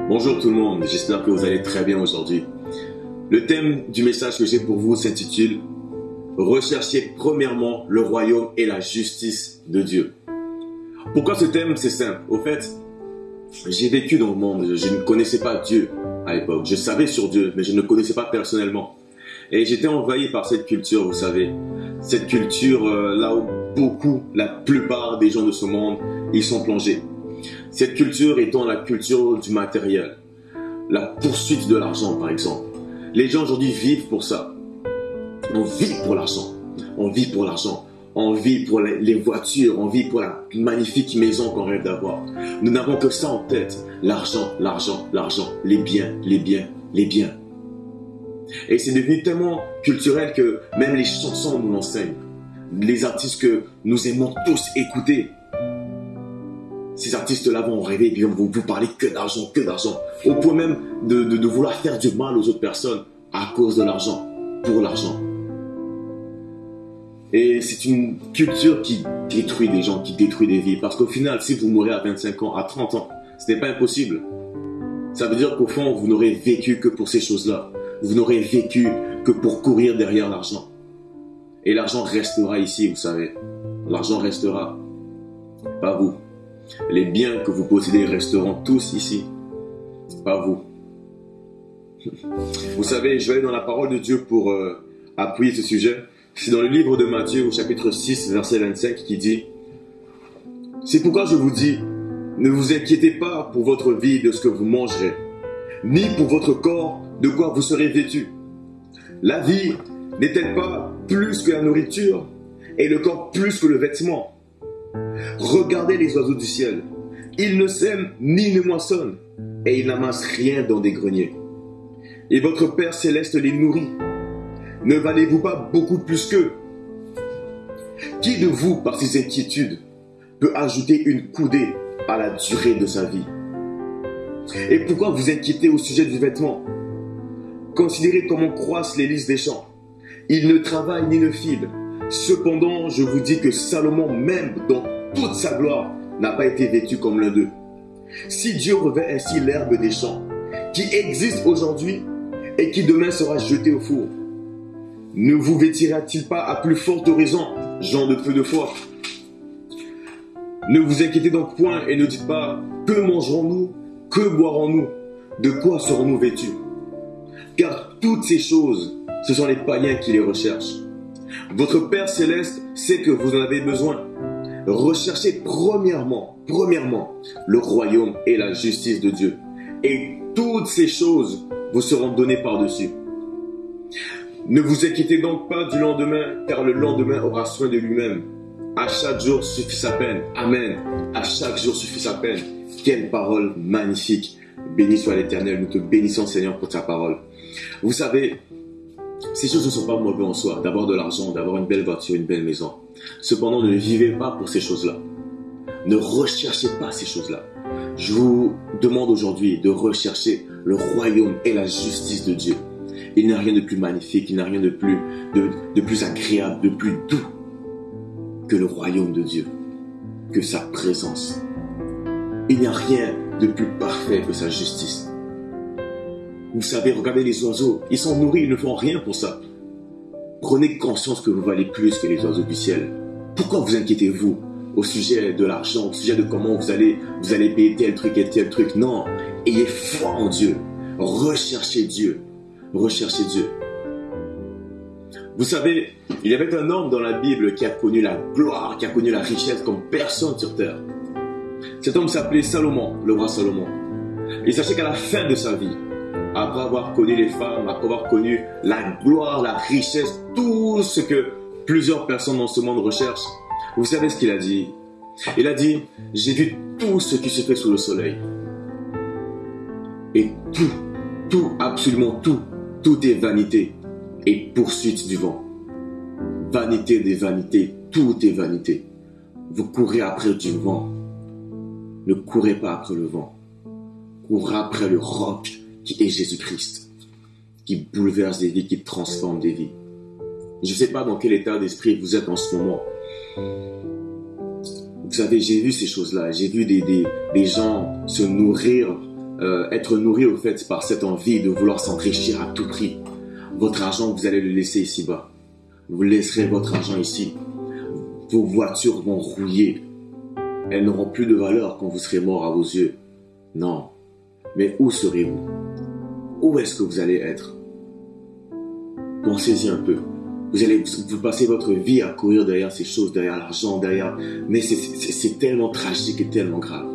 Bonjour tout le monde, j'espère que vous allez très bien aujourd'hui. Le thème du message que j'ai pour vous s'intitule « Recherchez premièrement le royaume et la justice de Dieu ». Pourquoi ce thème? C'est simple. Au fait, j'ai vécu dans le monde, je ne connaissais pas Dieu à l'époque. Je savais sur Dieu, mais je ne le connaissais pas personnellement. Et j'étais envahi par cette culture, vous savez. Cette culture là où la plupart des gens de ce monde, ils sont plongés. Cette culture étant la culture du matériel. La poursuite de l'argent, par exemple. Les gens aujourd'hui vivent pour ça. On vit pour l'argent. On vit pour l'argent. On vit pour les voitures. On vit pour la magnifique maison qu'on rêve d'avoir. Nous n'avons que ça en tête. L'argent, l'argent, l'argent. Les biens, les biens, les biens. Et c'est devenu tellement culturel que même les chansons nous l'enseignent. Les artistes que nous aimons tous écouter. Ces artistes-là vont rêver et puis vont vous parler que d'argent, au point même de vouloir faire du mal aux autres personnes à cause de l'argent, pour l'argent. Et c'est une culture qui détruit des gens, qui détruit des vies. Parce qu'au final, si vous mourrez à 25 ans, à 30 ans, ce n'est pas impossible. Ça veut dire qu'au fond, vous n'aurez vécu que pour ces choses-là. Vous n'aurez vécu que pour courir derrière l'argent. Et l'argent restera ici, vous savez. L'argent restera, pas vous. Les biens que vous possédez resteront tous ici, pas vous. Vous savez, je vais aller dans la parole de Dieu pour appuyer ce sujet. C'est dans le livre de Matthieu, au chapitre 6, verset 25, qui dit « C'est pourquoi je vous dis, ne vous inquiétez pas pour votre vie de ce que vous mangerez, ni pour votre corps de quoi vous serez vêtus. La vie n'est-elle pas plus que la nourriture, et le corps plus que le vêtement ? Regardez les oiseaux du ciel. Ils ne sèment ni ne moissonnent, et ils n'amassent rien dans des greniers. Et votre Père céleste les nourrit. Ne valez-vous pas beaucoup plus qu'eux? Qui de vous, par ses inquiétudes, peut ajouter une coudée à la durée de sa vie? Et pourquoi vous inquiétez au sujet du vêtement? Considérez comment croissent les lys des champs. Ils ne travaillent ni ne filent. Cependant, je vous dis que Salomon, même dans toute sa gloire, n'a pas été vêtu comme l'un d'eux. Si Dieu revêt ainsi l'herbe des champs, qui existe aujourd'hui et qui demain sera jetée au four, ne vous vêtira-t-il pas à plus forte raison, gens de peu de foi? Ne vous inquiétez donc point et ne dites pas, que mangerons-nous, que boirons-nous, de quoi serons-nous vêtus? Car toutes ces choses, ce sont les païens qui les recherchent. Votre Père Céleste sait que vous en avez besoin. Recherchez premièrement le royaume et la justice de Dieu. Et toutes ces choses vous seront données par-dessus. Ne vous inquiétez donc pas du lendemain, car le lendemain aura soin de lui-même. À chaque jour suffit sa peine. Amen. À chaque jour suffit sa peine. Quelle parole magnifique. Béni soit l'Éternel. Nous te bénissons, Seigneur, pour ta parole. Vous savez, ces choses ne sont pas mauvaises en soi, d'avoir de l'argent, d'avoir une belle voiture, une belle maison. Cependant, ne vivez pas pour ces choses-là. Ne recherchez pas ces choses-là. Je vous demande aujourd'hui de rechercher le royaume et la justice de Dieu. Il n'y a rien de plus magnifique, il n'y a rien de plus agréable, de plus doux que le royaume de Dieu, que sa présence. Il n'y a rien de plus parfait que sa justice. Vous savez, regardez les oiseaux, ils sont nourris, ils ne font rien pour ça. Prenez conscience que vous valez plus que les oiseaux du ciel. Pourquoi vous inquiétez-vous au sujet de l'argent, au sujet de comment vous allez payer tel truc et tel truc? Non, ayez foi en Dieu. Recherchez Dieu. Recherchez Dieu. Vous savez, il y avait un homme dans la Bible qui a connu la gloire, qui a connu la richesse comme personne sur terre. Cet homme s'appelait Salomon, le roi Salomon. Et sachez qu'à la fin de sa vie, après avoir connu les femmes, après avoir connu la gloire, la richesse, tout ce que plusieurs personnes dans ce monde recherchent, vous savez ce qu'il a dit? Il a dit, j'ai vu tout ce qui se fait sous le soleil. Et tout, absolument tout est vanité et poursuite du vent. Vanité des vanités, tout est vanité. Vous courez après du vent. Ne courez pas après le vent. Courez après le roc qui est Jésus-Christ, qui bouleverse des vies, qui transforme des vies. Je ne sais pas dans quel état d'esprit vous êtes en ce moment. Vous savez, j'ai vu ces choses-là. J'ai vu des gens se nourrir être nourri au fait par cette envie de vouloir s'enrichir à tout prix. Votre argent, vous allez le laisser ici-bas. Vous laisserez votre argent ici. Vos voitures vont rouiller. Elles n'auront plus de valeur quand vous serez mort à vos yeux. Non. Mais où serez-vous? Où est-ce que vous allez être? Pensez-y un peu. Vous passez votre vie à courir derrière ces choses, derrière l'argent, derrière... Mais c'est tellement tragique et tellement grave.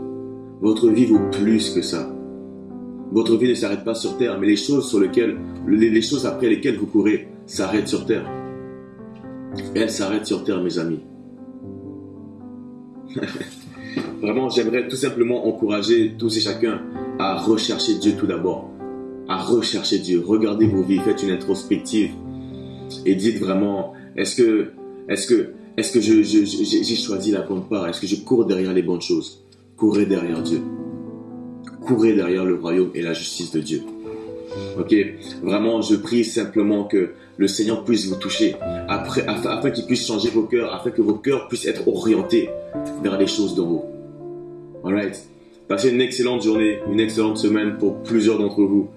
Votre vie vaut plus que ça. Votre vie ne s'arrête pas sur terre, mais les choses les choses après lesquelles vous courez s'arrêtent sur terre. Elles s'arrêtent sur terre, mes amis. Vraiment, j'aimerais tout simplement encourager tous et chacun à rechercher Dieu tout d'abord. À rechercher Dieu. Regardez vos vies, faites une introspective et dites vraiment, est-ce que j'ai choisi la bonne part? Est-ce que je cours derrière les bonnes choses? Courez derrière Dieu. Courez derrière le royaume et la justice de Dieu. Ok? Vraiment, je prie simplement que le Seigneur puisse vous toucher afin qu'il puisse changer vos cœurs, afin que vos cœurs puissent être orientés vers les choses d'en haut. Alright? Passez une excellente journée, une excellente semaine pour plusieurs d'entre vous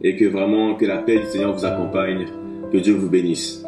et que vraiment que la paix du Seigneur vous accompagne. Que Dieu vous bénisse.